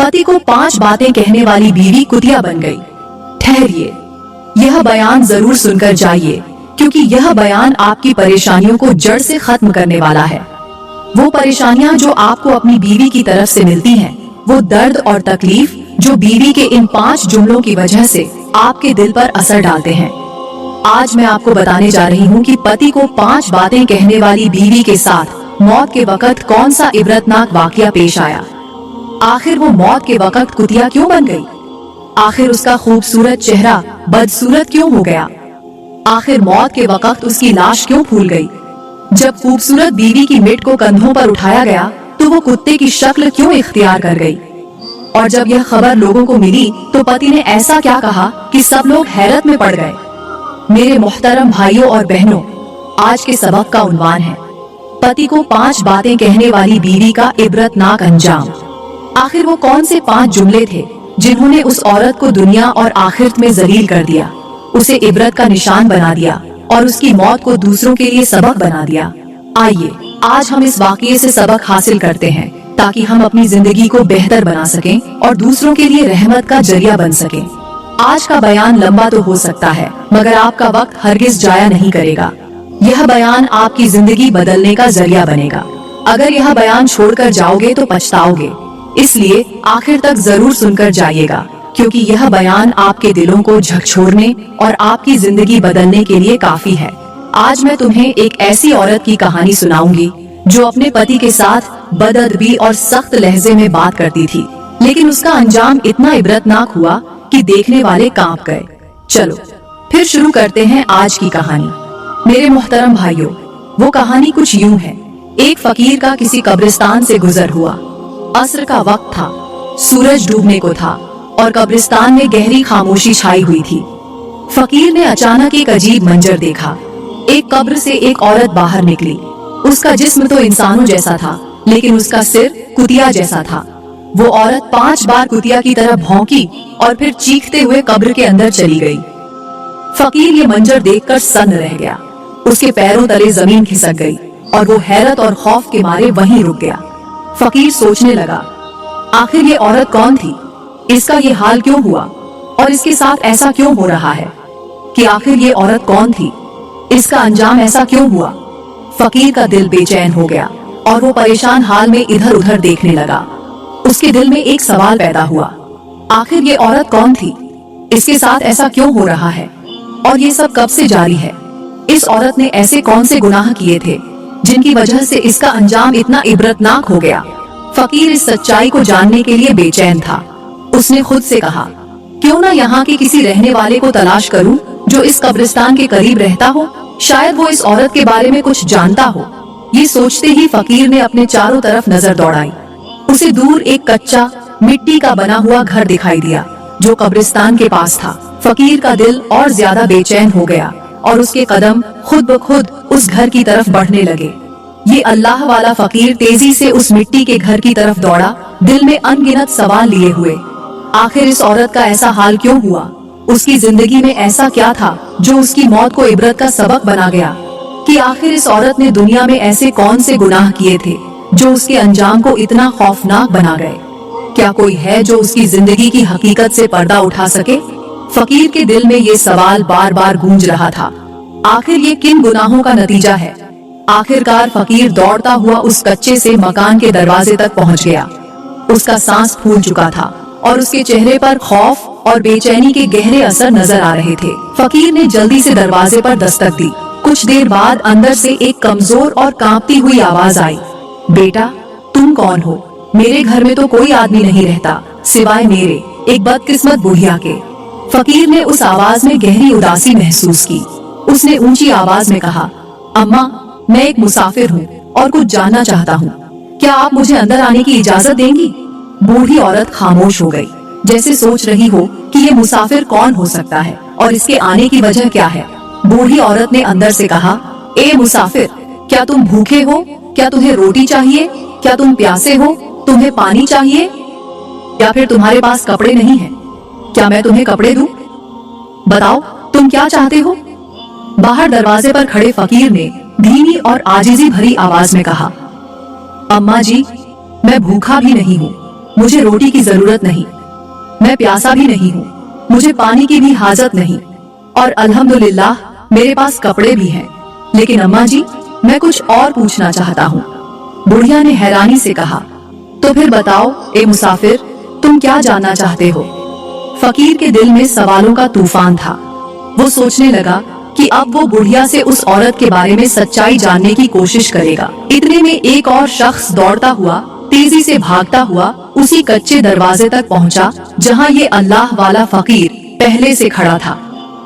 पति को 5 बातें कहने वाली बीवी कुतिया बन गई। ठहरिए, यह बयान जरूर सुनकर जाइए, क्योंकि यह बयान आपकी परेशानियों को जड़ से खत्म करने वाला है। वो परेशानियां जो आपको अपनी बीवी की तरफ से मिलती हैं, वो दर्द और तकलीफ जो बीवी के इन 5 जुमलों की वजह से आपके दिल पर असर डालते हैं। आज मैं आपको बताने जा रही हूँ कि पति को 5 बातें कहने वाली बीवी के साथ मौत के वक्त कौन सा इबरतनाक वाकया पेश आया। आखिर वो मौत के वक्त कुतिया क्यों बन गई? आखिर उसका खूबसूरत चेहरा बदसूरत क्यों हो गया? आखिर मौत के वक्त उसकी लाश क्यों फूल गई? जब खूबसूरत बीवी की मिट को कंधों पर उठाया गया तो वो कुत्ते की शक्ल क्यों इख्तियार कर गई? और जब यह खबर लोगों को मिली तो पति ने ऐसा क्या कहा कि सब लोग हैरत में पड़ गए। मेरे मोहतरम भाइयों और बहनों, आज के सबक का उन्वान है पति को 5 बातें कहने वाली बीवी का इबरतनाक अंजाम। आखिर वो कौन से 5 जुमले थे जिन्होंने उस औरत को दुनिया और आखिरत में जलील कर दिया, उसे इबरत का निशान बना दिया और उसकी मौत को दूसरों के लिए सबक बना दिया। आइए आज हम इस वाकये से सबक हासिल करते हैं ताकि हम अपनी जिंदगी को बेहतर बना सकें और दूसरों के लिए रहमत का जरिया बन सकें। आज का बयान लंबा तो हो सकता है, मगर आपका वक्त हरगिज जाया नहीं करेगा। यह बयान आपकी जिंदगी बदलने का जरिया बनेगा। अगर यह बयान छोड़कर जाओगे तो पछताओगे, इसलिए आखिर तक जरूर सुनकर जाइएगा, क्योंकि यह बयान आपके दिलों को झकझोरने और आपकी जिंदगी बदलने के लिए काफी है। आज मैं तुम्हें एक ऐसी औरत की कहानी सुनाऊंगी जो अपने पति के साथ बदअदबी और सख्त लहजे में बात करती थी, लेकिन उसका अंजाम इतना इबरतनाक हुआ कि देखने वाले कांप गए। चलो फिर शुरू करते हैं आज की कहानी। मेरे मोहतरम भाइयों, वो कहानी कुछ यूं है। एक फकीर का किसी कब्रिस्तान से गुजर हुआ। असर का वक्त था, सूरज डूबने को था और कब्रिस्तान में गहरी खामोशी छाई हुई थी। फकीर ने अचानक एक अजीब मंजर देखा। एक कब्र से एक औरत बाहर निकली। उसका जिस्म तो इंसानों जैसा था, लेकिन उसका सिर कुतिया जैसा था। वो औरत 5 बार कुतिया की तरह भौंकी और फिर चीखते हुए कब्र के अंदर चली गई। फकीर ये मंजर देखकर सन्न रह गया। उसके पैरों तले जमीन खिसक गई और वो हैरत और खौफ के मारे वहीं रुक गया। फकीर सोचने लगा, आखिर ये औरत कौन थी? इसका ये हाल क्यों हुआ और इसके साथ ऐसा क्यों हो रहा है? कि आखिर ये औरत कौन थी? इसका अंजाम ऐसा क्यों हुआ? फकीर का दिल बेचैन हो गया और वो परेशान हाल में इधर उधर देखने लगा। उसके दिल में एक सवाल पैदा हुआ, आखिर ये औरत कौन थी? इसके साथ ऐसा क्यों हो रहा है? और ये सब कब से जारी है? इस औरत ने ऐसे कौन से गुनाह किए थे जिनकी वजह से इसका अंजाम इतना इबरतनाक हो गया? फकीर इस सच्चाई को जानने के लिए बेचैन था। उसने खुद से कहा, क्यों ना यहाँ के किसी रहने वाले को तलाश करूं जो इस कब्रिस्तान के करीब रहता हो, शायद वो इस औरत के बारे में कुछ जानता हो। ये सोचते ही फकीर ने अपने चारों तरफ नजर दौड़ाई। उसे दूर एक कच्चा मिट्टी का बना हुआ घर दिखाई दिया जो कब्रिस्तान के पास था। फकीर का दिल और ज्यादा बेचैन हो गया और उसके कदम खुद ब खुद उस घर की तरफ बढ़ने लगे। ये अल्लाह वाला फकीर तेजी से उस मिट्टी के घर की तरफ दौड़ा, दिल में अनगिनत सवाल लिए हुए। आखिर इस औरत का ऐसा हाल क्यों हुआ? उसकी जिंदगी में ऐसा क्या था जो उसकी मौत को इबरत का सबक बना गया? कि आखिर इस औरत ने दुनिया में ऐसे कौन से गुनाह किए थे जो उसके अंजाम को इतना खौफनाक बना गए? क्या कोई है जो उसकी जिंदगी की हकीकत से पर्दा उठा सके? फकीर के दिल में ये सवाल बार बार गूंज रहा था, आखिर ये किन गुनाहों का नतीजा है? आखिरकार फकीर दौड़ता हुआ उस कच्चे से मकान के दरवाजे तक पहुंच गया। उसका सांस फूल चुका था और उसके चेहरे पर खौफ और बेचैनी के गहरे असर नजर आ रहे थे। फकीर ने जल्दी से दरवाजे पर दस्तक दी। कुछ देर बाद अंदर से एक कमजोर और कांपती हुई आवाज आई, बेटा तुम कौन हो? मेरे घर में तो कोई आदमी नहीं रहता सिवाय मेरे, एक बदकिस्मत बुढ़िया के। फकीर ने उस आवाज में गहरी उदासी महसूस की। उसने ऊंची आवाज में कहा, अम्मा मैं एक मुसाफिर हूँ और कुछ जानना चाहता हूँ, क्या आप मुझे अंदर आने की इजाजत देंगी? बूढ़ी औरत खामोश हो गई, जैसे सोच रही हो कि ये मुसाफिर कौन हो सकता है और इसके आने की वजह क्या है। बूढ़ी औरत ने अंदर से कहा, ए मुसाफिर, क्या तुम भूखे हो? क्या तुम्हें रोटी चाहिए? क्या तुम प्यासे हो? तुम्हें पानी चाहिए? या फिर तुम्हारे पास कपड़े नहीं हैं? क्या मैं तुम्हें कपड़े दूं? बताओ तुम क्या चाहते हो? बाहर दरवाजे पर खड़े फकीर ने धीमी और आजिजी भरी आवाज में कहा, अम्मा जी मैं भूखा भी नहीं हूँ, मुझे रोटी की जरूरत नहीं, मैं प्यासा भी नहीं हूँ, मुझे पानी की भी हाजत नहीं, और अल्हम्दुलिल्लाह मेरे पास कपड़े भी हैं। लेकिन अम्मा जी, मैं कुछ और पूछना चाहता हूँ। बुढ़िया ने हैरानी से कहा, तो फिर बताओ ए मुसाफिर, तुम क्या जानना चाहते हो? फकीर के दिल में सवालों का तूफान था। वो सोचने लगा कि अब वो बुढ़िया से उस औरत के बारे में सच्चाई जानने की कोशिश करेगा। इतने में एक और शख्स दौड़ता हुआ, तेजी से भागता हुआ उसी कच्चे दरवाजे तक पहुंचा जहां ये अल्लाह वाला फकीर पहले से खड़ा था।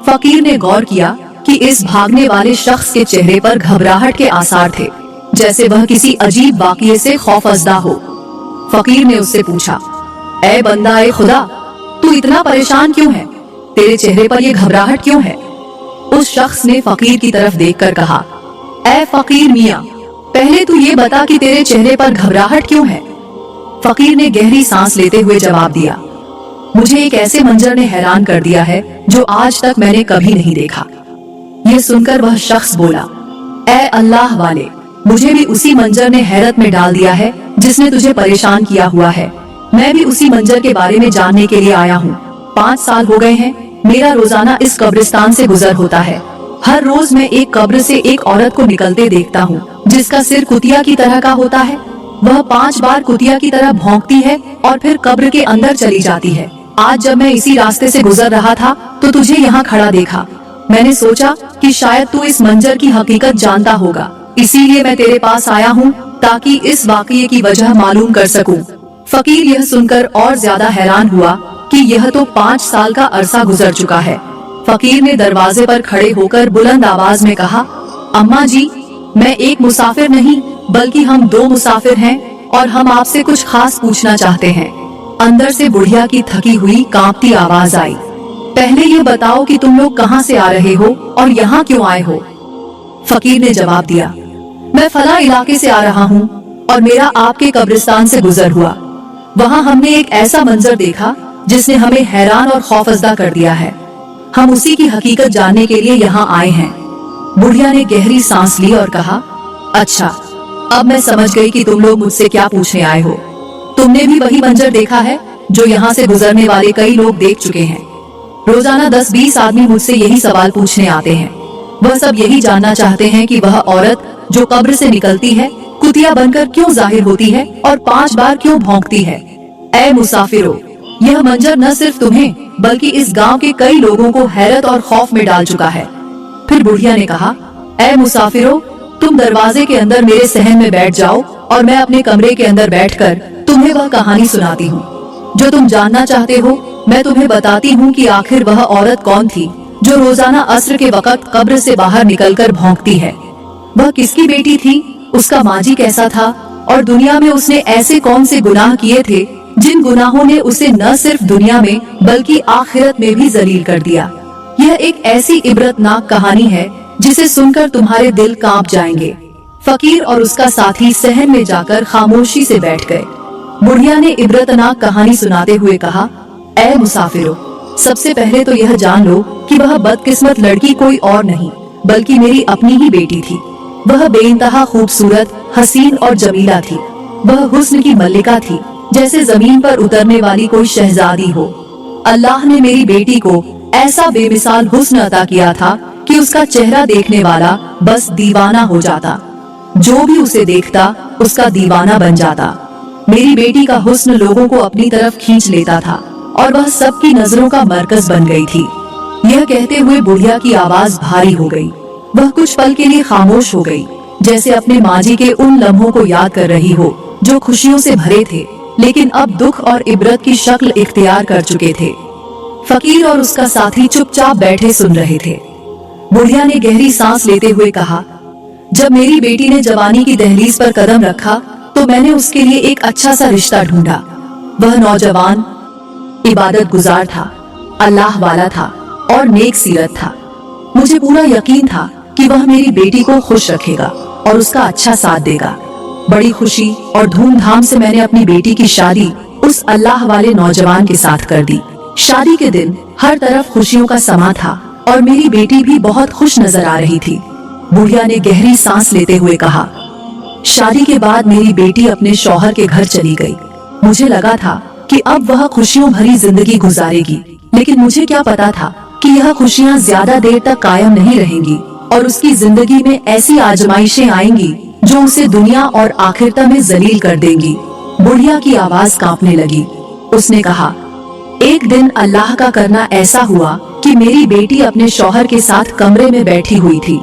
फकीर ने गौर किया कि इस भागने वाले शख्स के चेहरे पर घबराहट के आसार थे, जैसे वह किसी अजीब वाक़ये से खौफजदा हो। फकीर ने उससे पूछा, ऐ बंदा ए खुदा, तू इतना परेशान क्यों है? तेरे चेहरे पर ये घबराहट क्यों है? उस शख्स ने फकीर की तरफ देखकर कहा, ऐ फकीर मियाँ, पहले तू ये बता कि तेरे चेहरे पर घबराहट क्यों है? फकीर ने गहरी सांस लेते हुए जवाब दिया, मुझे एक ऐसे मंजर ने हैरान कर दिया है जो आज तक मैंने कभी नहीं देखा। ये सुनकर वह शख्स बोला, ऐ अल्लाह वाले, मुझे भी उसी मंजर ने हैरत में डाल दिया है जिसने तुझे परेशान किया हुआ है। मैं भी उसी मंजर के बारे में जानने के लिए आया हूँ। 5 साल हो गए हैं, मेरा रोजाना इस कब्रिस्तान से गुजर होता है। हर रोज मैं एक कब्र से एक औरत को निकलते देखता हूँ जिसका सिर कुतिया की तरह का होता है। वह 5 बार कुतिया की तरह भौंकती है और फिर कब्र के अंदर चली जाती है। आज जब मैं इसी रास्ते से गुजर रहा था तो तुझे यहाँ खड़ा देखा। मैंने सोचा कि शायद तू इस मंजर की हकीकत जानता होगा, इसीलिए मैं तेरे पास आया हूँ ताकि इस वाक़ये की वजह मालूम कर सकूं। फकीर यह सुनकर और ज्यादा हैरान हुआ कि यह तो 5 साल का अरसा गुजर चुका है। फकीर ने दरवाजे पर खड़े होकर बुलंद आवाज में कहा, अम्मा जी, मैं एक मुसाफिर नहीं बल्कि हम 2 मुसाफिर हैं और हम आपसे कुछ खास पूछना चाहते हैं। अंदर से बुढ़िया की थकी हुई कांपती आवाज आई, पहले ये बताओ कि तुम लोग कहाँ से आ रहे हो और यहाँ क्यों आए हो? फकीर ने जवाब दिया, मैं फला इलाके से आ रहा हूँ और मेरा आपके कब्रिस्तान से गुजर हुआ। वहाँ हमने एक ऐसा मंजर देखा जिसने हमें हैरान और खौफजदा कर दिया है। हम उसी की हकीकत जानने के लिए यहाँ आए हैं। बुढ़िया ने गहरी सांस ली और कहा, अच्छा, अब मैं समझ गई कि तुम लोग मुझसे क्या पूछने आए हो। तुमने भी वही मंजर देखा है जो यहाँ से गुजरने वाले कई लोग देख चुके हैं। रोजाना 10-20 आदमी मुझसे यही सवाल पूछने आते हैं। वह सब यही जानना चाहते हैं कि वह औरत जो कब्र से निकलती है कुतिया बनकर क्यों जाहिर होती है और 5 बार क्यों भौंकती है। ऐ मुसाफिरों, यह मंजर न सिर्फ तुम्हें बल्कि इस गांव के कई लोगों को हैरत और खौफ में डाल चुका है। फिर बुढ़िया ने कहा, ऐ मुसाफिरों, तुम दरवाजे के अंदर मेरे सहन में बैठ जाओ और मैं अपने कमरे के अंदर बैठकर तुम्हें वह कहानी सुनाती हूँ जो तुम जानना चाहते हो। मैं तुम्हें बताती हूँ कि आखिर वह औरत कौन थी जो रोजाना अस्र के वक्त कब्र से बाहर निकलकर भौंकती है। वह किसकी बेटी थी, उसका माजी कैसा था और दुनिया में उसने ऐसे कौन से गुनाह किए थे जिन गुनाहों ने उसे न सिर्फ दुनिया में बल्कि आखिरत में भी जलील कर दिया। यह एक ऐसी इबरतनाक कहानी है जिसे सुनकर तुम्हारे दिल कांप जाएंगे। फकीर और उसका साथी सहन में जाकर खामोशी से बैठ गए। बुढ़िया ने इबरतनाक कहानी सुनाते हुए कहा, ऐ मुसाफिरों, सबसे पहले तो यह जान लो कि वह बदकिस्मत लड़की कोई और नहीं बल्कि मेरी अपनी ही बेटी थी। वह बेइंतहा खूबसूरत, हसीन और जमीला थी। वह हुस्न की मल्लिका थी, जैसे जमीन पर उतरने वाली कोई शहजादी हो। अल्लाह ने मेरी बेटी को ऐसा बेमिसाल हुस्न अता किया था कि उसका चेहरा देखने वाला बस दीवाना हो जाता। जो भी उसे देखता उसका दीवाना बन जाता। मेरी बेटी का हुस्न लोगों को अपनी तरफ खींच लेता था और वह सबकी नजरों का मरकज बन गई थी। यह कहते हुए बुढ़िया की आवाज भारी हो गई। वह कुछ पल के लिए खामोश हो गई, जैसे अपने माजी के उन लम्हों को याद कर रही हो जो खुशियों से भरे थे लेकिन अब दुख और इबरत की शक्ल इख्तियार कर चुके थे। फकीर और उसका साथी चुपचाप बैठे सुन रहे थे। बुढ़िया ने गहरी सांस लेते हुए कहा, जब मेरी बेटी ने जवानी की दहलीज पर कदम रखा तो मैंने उसके लिए एक अच्छा सा रिश्ता ढूंढा। वह नौजवान इबादत गुजार था, अल्लाह वाला था और नेक सीरत था। मुझे पूरा यकीन था कि वह मेरी बेटी को खुश रखेगा और उसका अच्छा साथ देगा। बड़ी खुशी और धूमधाम से मैंने अपनी बेटी की शादी उस अल्लाह वाले नौजवान के साथ कर दी। शादी के दिन हर तरफ खुशियों का समा था और मेरी बेटी भी बहुत खुश नजर आ रही थी। बुढ़िया ने गहरी सांस लेते हुए कहा, शादी के बाद मेरी बेटी अपने शौहर के घर चली गई। मुझे लगा था कि अब वह खुशियों भरी जिंदगी गुजारेगी, लेकिन मुझे क्या पता था कि यह खुशियां ज्यादा देर तक कायम नहीं रहेंगी और उसकी जिंदगी में ऐसी आजमाइशें आएंगी जो उसे दुनिया और आखिरता में जलील कर देंगी। बुढ़िया की आवाज कांपने लगी। उसने कहा, एक दिन अल्लाह का करना ऐसा हुआ कि मेरी बेटी अपने शौहर के साथ कमरे में बैठी हुई थी।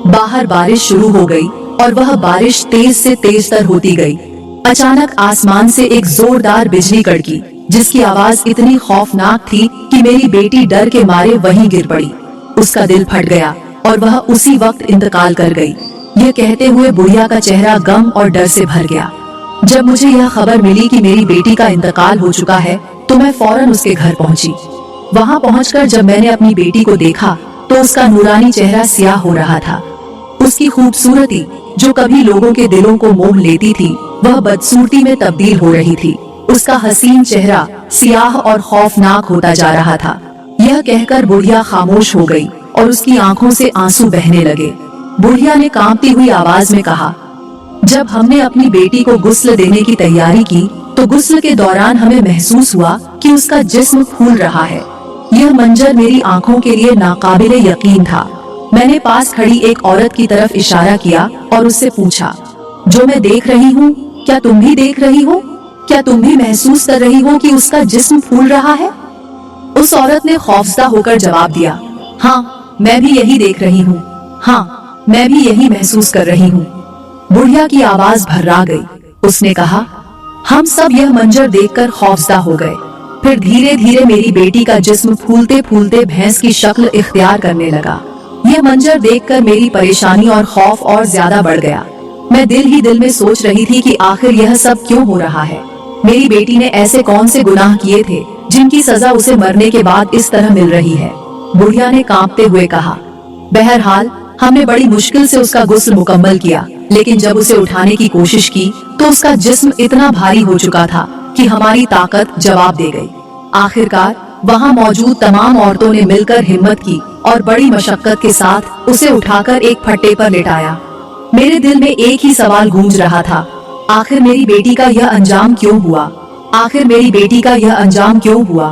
बाहर बारिश शुरू हो गई और वह बारिश तेज से तेज तर होती गई। अचानक आसमान से एक जोरदार बिजली कड़की, जिसकी आवाज इतनी खौफनाक थी कि मेरी बेटी डर के मारे वहीं गिर पड़ी। उसका दिल फट गया और वह उसी वक्त इंतकाल कर गई। यह कहते हुए बुढ़िया का चेहरा गम और डर से भर गया। जब मुझे यह खबर मिली कि मेरी बेटी का इंतकाल हो चुका है तो मैं फौरन उसके घर पहुंची। वहां पहुंचकर जब मैंने अपनी बेटी को देखा तो उसका नूरानी चेहरा सियाह हो रहा था। उसकी खूबसूरती जो कभी लोगों के दिलों को मोह लेती थी, वह बदसूरती में तब्दील हो रही थी। उसका हसीन चेहरा सियाह और खौफनाक होता जा रहा था। यह कहकर बुढ़िया खामोश हो गई और उसकी आंखों से आंसू बहने लगे। बुढ़िया ने कांपती हुई आवाज में कहा, जब हमने अपनी बेटी को गुस्ल देने की तैयारी की तो गुस्ल के दौरान हमें महसूस हुआ कि उसका जिस्म फूल रहा है। यह मंजर मेरी आंखों के लिए नाकाबिले यकीन था। मैंने पास खड़ी एक औरत की तरफ इशारा किया और उससे पूछा, जो मैं देख रही हूँ क्या तुम भी देख रही हो? क्या तुम भी महसूस कर रही हो कि उसका जिस्म फूल रहा है? उस औरत ने खौफजदा होकर जवाब दिया, हाँ, मैं भी यही देख रही हूँ। हाँ, मैं भी यही महसूस कर रही हूँ। बुढ़िया की आवाज भर्रा गई। उसने कहा, हम सब यह मंजर देखकर खौफजदा हो गए। फिर धीरे धीरे मेरी बेटी का जिस्म फूलते फूलते भैंस की शक्ल इख्तियार करने लगा। यह मंजर देखकर मेरी परेशानी और खौफ और ज्यादा बढ़ गया। मैं दिल ही दिल में सोच रही थी कि आखिर यह सब क्यों हो रहा है। मेरी बेटी ने ऐसे कौन से गुनाह किए थे जिनकी सजा उसे मरने के बाद इस तरह मिल रही है? बुढ़िया ने कांपते हुए कहा, बहरहाल हमने बड़ी मुश्किल से उसका गुस्ल मुकम्मल किया, लेकिन जब उसे उठाने की कोशिश की तो उसका जिस्म इतना भारी हो चुका था कि हमारी ताकत जवाब दे गई। आखिरकार वहाँ मौजूद तमाम औरतों ने मिलकर हिम्मत की और बड़ी मशक्कत के साथ उसे उठाकर एक फट्टे पर लेटाया। मेरे दिल में एक ही सवाल गूंज रहा था, आखिर मेरी बेटी का यह अंजाम क्यों हुआ? आखिर मेरी बेटी का यह अंजाम क्यों हुआ?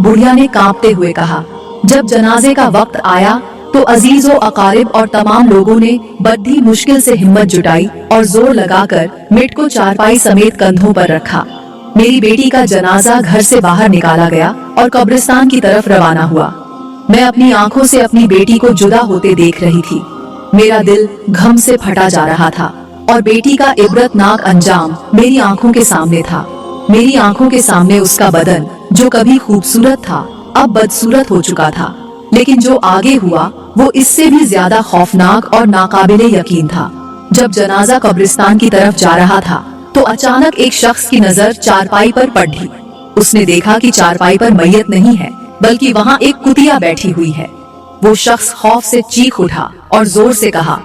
बुढ़िया ने कांपते हुए कहा, जब जनाजे का वक्त आया तो अजीजों, अकारिब और तमाम लोगों ने बड़ी मुश्किल से हिम्मत जुटाई और जोर लगाकर मिट को चारपाई समेत कंधों पर रखा। मेरी बेटी का जनाजा घर से बाहर निकाला गया और कब्रिस्तान की तरफ रवाना हुआ। मैं अपनी आंखों से अपनी बेटी को जुदा होते देख रही थी। मेरा दिल घम से फटा जा रहा था और बेटी का इबरतनाक अंजाम मेरी आंखों के सामने था। मेरी आंखों के सामने उसका बदन जो कभी खूबसूरत था अब बदसूरत हो चुका था, लेकिन जो आगे हुआ वो इससे भी ज्यादा खौफनाक और नाकाबिले यकीन था। जब जनाजा कब्रिस्तान की तरफ जा रहा था तो अचानक एक शख्स की नजर चारपाई पर पड़ी। उसने देखा कि चारपाई पर मैयत नहीं है बल्कि वहाँ एक कुतिया बैठी हुई है। वो शख्स खौफ से चीख उठा और जोर से कहा,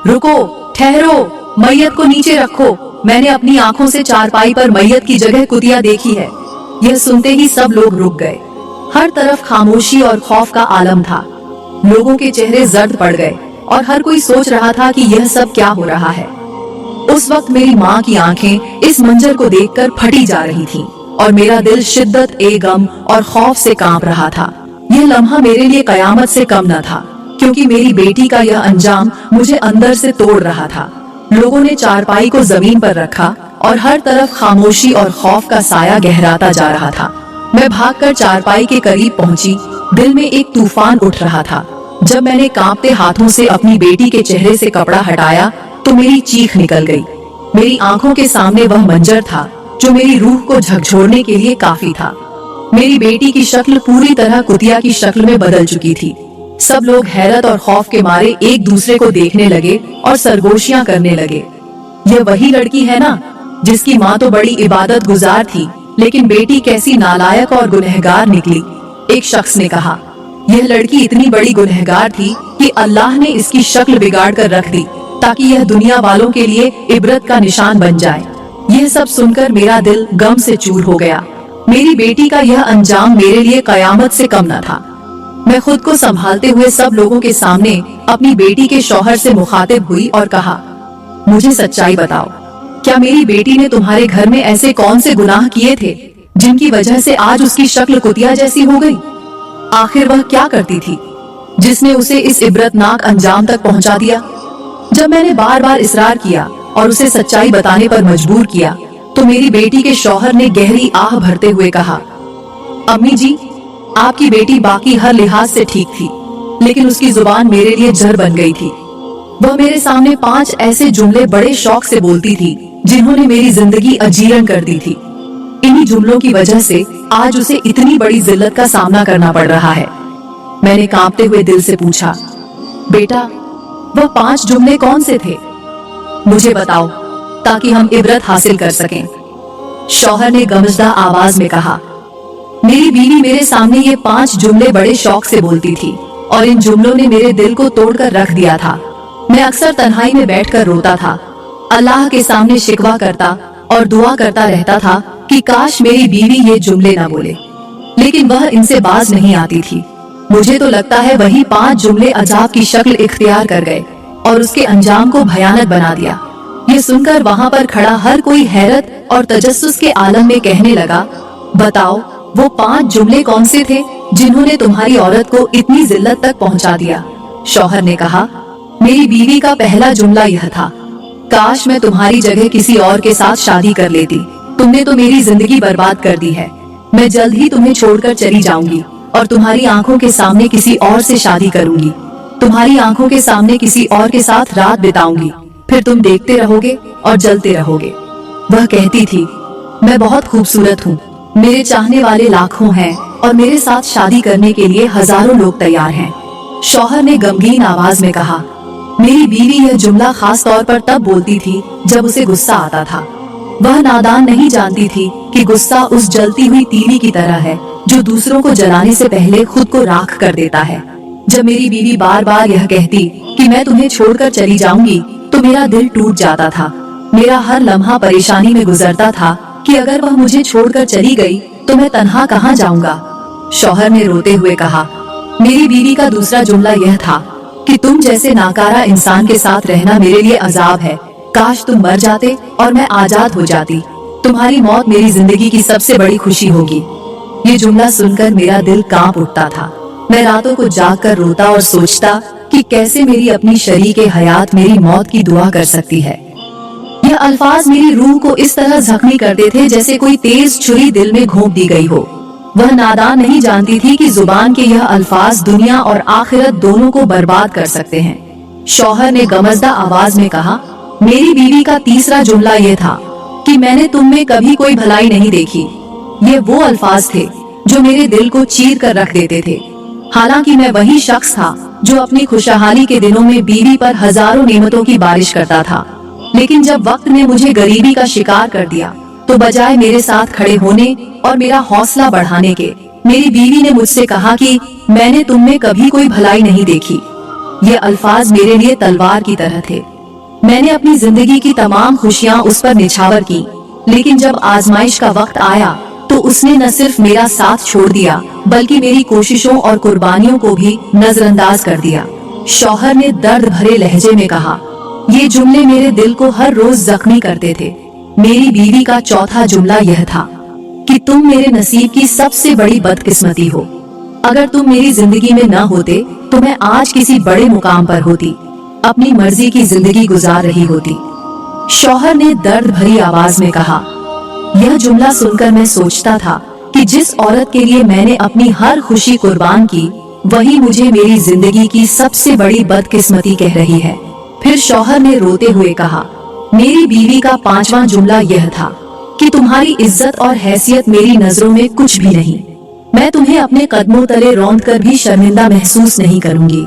रुको, ठहरो, मैयत को नीचे रखो। मैंने अपनी आंखों से चारपाई पर मैयत की जगह कुतिया देखी है। यह सुनते ही सब लोग रुक गए। हर तरफ खामोशी और खौफ का आलम था। लोगों के चेहरे जर्द पड़ गए और हर कोई सोच रहा था कि यह सब क्या हो रहा है। उस वक्त मेरी माँ की आंखें इस मंजर को देखकर फटी जा रही थीं और मेरा दिल शिद्दत ए गम और खौफ से कांप रहा था। यह लम्हा मेरे लिए कयामत से कम न था, क्योंकि मेरी बेटी का यह अंजाम मुझे अंदर से तोड़ रहा था। लोगों ने चारपाई को जमीन पर रखा और हर तरफ खामोशी और खौफ का साया गहराता जा रहा था। मैं भागकर चारपाई के करीब पहुंची। दिल में एक तूफान उठ रहा था। जब मैंने कांपते हाथों से अपनी बेटी के चेहरे से कपड़ा हटाया तो मेरी चीख निकल गई। मेरी आंखों के सामने वह मंजर था जो मेरी रूह को झकझोरने के लिए काफी था। मेरी बेटी की शक्ल पूरी तरह कुतिया की शक्ल में बदल चुकी थी। सब लोग हैरत और खौफ के मारे एक दूसरे को देखने लगे और सरगोशियां करने लगे। यह वही लड़की है ना जिसकी माँ तो बड़ी इबादत गुजार थी, लेकिन बेटी कैसी नालायक और गुनहगार निकली। एक शख्स ने कहा, यह लड़की इतनी बड़ी गुनहगार थी कि अल्लाह ने इसकी शक्ल बिगाड़ कर रख दी ताकि यह दुनिया वालों के लिए इबरत का निशान बन जाए। यह सब सुनकर मेरा दिल गम से चूर हो गया। मेरी बेटी का यह अंजाम मेरे लिए कयामत से कम न था। मैं खुद को संभालते हुए सब लोगों के सामने अपनी बेटी के शौहर से मुखातिब हुई और कहा, मुझे सच्चाई बताओ, क्या मेरी बेटी ने तुम्हारे घर में ऐसे कौन से गुनाह किए थे जिनकी वजह से आज उसकी शक्ल कुतिया जैसी हो गई? आखिर वह क्या करती थी जिसने उसे इस इबरतनाक अंजाम तक पहुंचा दिया? जब मैंने बार बार इसरार किया और उसे सच्चाई बताने पर मजबूर किया तो मेरी बेटी के शौहर ने गहरी आह भरते हुए कहा, अम्मी जी, आपकी बेटी बाकी हर लिहाज से ठीक थी, लेकिन उसकी जुबान मेरे लिए जहर बन गई थी। वह मेरे सामने 5 ऐसे जुमले बड़े शौक से बोलती थी जिन्होंने मेरी जिंदगी अजीर्ण कर दी थी। इन्हीं जुमलों की वजह से आज उसे इतनी बड़ी जिल्लत का सामना करना पड़ रहा है। मैंने कांपते हुए दिल से पूछा, बेटा, वह 5 जुमले कौन से थे? मुझे बताओ ताकि हम इबरत हासिल कर सकें। शौहर ने गमजदा आवाज में कहा, मेरी बीवी मेरे सामने ये 5 जुमले बड़े शौक से बोलती थी और इन जुमलों ने मेरे दिल को तोड़कर रख दिया था। मैं अक्सर तन्हाई में बैठकर रोता था, अल्लाह के सामने शिकवा करता और दुआ करता रहता था कि काश मेरी बीवी ये जुमले ना बोले, लेकिन वह इनसे बाज नहीं आती थी। मुझे तो लगता है वही 5 जुमले अजाब की शक्ल इख्तियार कर गए और उसके अंजाम को भयानक बना दिया। ये सुनकर वहाँ पर खड़ा हर कोई हैरत और तजस्सुस के आलम में कहने लगा, बताओ वो 5 जुमले कौन से थे जिन्होंने तुम्हारी औरत को इतनी जिल्लत तक पहुँचा दिया? शौहर ने कहा, मेरी बीवी का पहला जुमला यह था, काश मैं तुम्हारी जगह किसी और के साथ शादी कर लेती। तुमने तो मेरी जिंदगी बर्बाद कर दी है। मैं जल्द ही तुम्हें छोड़कर चली जाऊंगी और तुम्हारी आंखों के सामने किसी और से शादी करूंगी। तुम्हारी आंखों के सामने किसी और के साथ रात बिताऊंगी। फिर तुम देखते रहोगे और जलते रहोगे। वह कहती थी, मैं बहुत खूबसूरत हूँ, मेरे चाहने वाले लाखों हैं और मेरे साथ शादी करने के लिए हजारों लोग तैयार हैं। शौहर ने गमगीन आवाज में कहा, मेरी बीवी यह जुमला खास तौर पर तब बोलती थी जब उसे गुस्सा आता था। वह नादान नहीं जानती थी कि गुस्सा उस जलती हुई तीली की तरह है जो दूसरों को जलाने से पहले खुद को राख कर देता है। जब मेरी बीवी बार बार यह कहती कि मैं तुम्हें छोड़कर चली जाऊंगी तो मेरा दिल टूट जाता था। मेरा हर लम्हा परेशानी में गुजरता था कि अगर वह मुझे छोड़कर चली गई तो मैं तन्हा कहाँ जाऊंगा। शौहर ने रोते हुए कहा, मेरी बीवी का दूसरा जुमला यह था कि तुम जैसे नाकारा इंसान के साथ रहना मेरे लिए अजाब है। काश तुम मर जाते और मैं आजाद हो जाती। तुम्हारी मौत मेरी जिंदगी की सबसे बड़ी खुशी होगी। ये जुमला सुनकर मेरा दिल कांप उठता था। मैं रातों को जागकर रोता और सोचता कि कैसे मेरी अपनी शरीके हयात मेरी मौत की दुआ कर सकती है। यह अल्फाज मेरी रूह को इस तरह जख्मी करते थे जैसे कोई तेज छुरी दिल में घोंप दी गई हो। वह नादान नहीं जानती थी कि जुबान के यह अल्फाज दुनिया और आखिरत दोनों को बर्बाद कर सकते हैं। शौहर ने गमजदा आवाज में कहा, मेरी बीवी का तीसरा जुमला यह था कि मैंने तुम में कभी कोई भलाई नहीं देखी। ये वो अल्फाज थे जो मेरे दिल को चीर कर रख देते थे। हालांकि मैं वही शख्स था जो अपनी खुशहाली के दिनों में बीवी पर हजारों नेमतों की बारिश करता था, लेकिन जब वक्त ने मुझे गरीबी का शिकार कर दिया तो बजाय मेरे साथ खड़े होने और मेरा हौसला बढ़ाने के, मेरी बीवी ने मुझसे कहा कि मैंने तुम में कभी कोई भलाई नहीं देखी। ये अल्फाज मेरे लिए तलवार की तरह थे। मैंने अपनी जिंदगी की तमाम खुशियाँ उस पर निछावर की, लेकिन जब आजमाइश का वक्त आया तो उसने न सिर्फ मेरा साथ छोड़ दिया बल्कि मेरी कोशिशों और कुर्बानियों को भी नजरअंदाज कर दिया। शौहर ने दर्द भरे लहजे में कहा, ये जुमले मेरे दिल को हर रोज जख्मी करते थे। मेरी बीवी का चौथा जुमला यह था कि तुम मेरे नसीब की सबसे बड़ी बदकिस्मती हो। अगर तुम मेरी जिंदगी में न होते तो मैं आज किसी बड़े मुकाम पर होती, अपनी मर्जी की जिंदगी गुजार रही होती। शौहर ने दर्द भरी आवाज में कहा, यह जुमला सुनकर मैं सोचता था कि जिस औरत के लिए मैंने अपनी हर खुशी कुर्बान की वही मुझे मेरी जिंदगी की सबसे बड़ी बदकिस्मती कह रही है। फिर शौहर ने रोते हुए कहा, मेरी बीवी का पांचवा जुमला यह था कि तुम्हारी इज्जत और हैसियत मेरी नजरों में कुछ भी नहीं। मैं तुम्हें अपने कदमों तले रौंद कर भी शर्मिंदा महसूस नहीं करूंगी।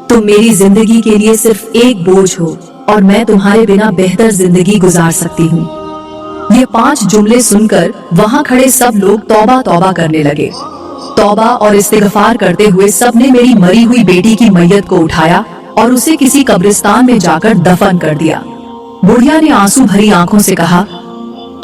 तुम मेरी जिंदगी के लिए सिर्फ एक बोझ हो और मैं तुम्हारे बिना बेहतर जिंदगी गुजार सकती हूँ। ये 5 जुमले सुनकर वहाँ खड़े सब लोग तौबा तौबा करने लगे। तौबा और इस्तिगफार करते हुए सबने मेरी मरी हुई बेटी की मैयत को उठाया और उसे किसी कब्रिस्तान में जाकर दफन कर दिया। बुढ़िया ने आंसू भरी आंखों से कहा,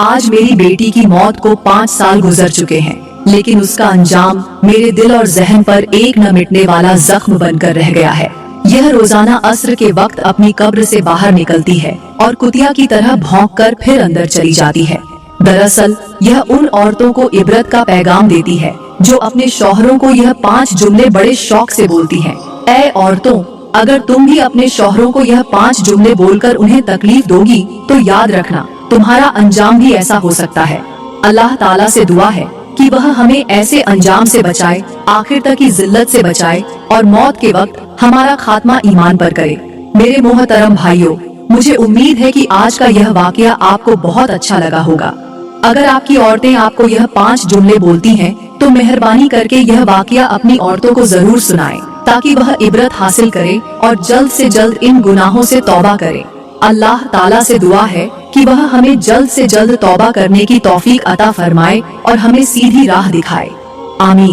आज मेरी बेटी की मौत को 5 साल गुजर चुके हैं, लेकिन उसका अंजाम मेरे दिल और जहन पर एक न मिटने वाला जख्म बनकर रह गया है। यह रोजाना अस्र के वक्त अपनी कब्र से बाहर निकलती है और कुतिया की तरह भौंककर फिर अंदर चली जाती है। दरअसल यह उन औरतों को इबरत का पैगाम देती है जो अपने शौहरों को यह 5 जुमले बड़े शौक से बोलती हैं। ऐ औरतों, अगर तुम भी अपने शौहरों को यह 5 जुमले बोलकर उन्हें तकलीफ दोगी तो याद रखना तुम्हारा अंजाम भी ऐसा हो सकता है। अल्लाह ताला से दुआ है कि वह हमें ऐसे अंजाम से बचाए, आखिर तक की जिल्लत से बचाए और मौत के वक्त हमारा खात्मा ईमान पर करे। मेरे मोहतरम भाइयों, मुझे उम्मीद है कि आज का यह वाकया आपको बहुत अच्छा लगा होगा। अगर आपकी औरतें आपको यह 5 जुमले बोलती हैं तो मेहरबानी करके यह वाकया अपनी औरतों को जरूर सुनाएं ताकि वह इबरत हासिल करे और जल्द से जल्द इन गुनाहों से तौबा करे। अल्लाह ताला से दुआ है कि वह हमें जल्द से जल्द तौबा करने की तौफीक अता फरमाए और हमें सीधी राह दिखाए। आमीन।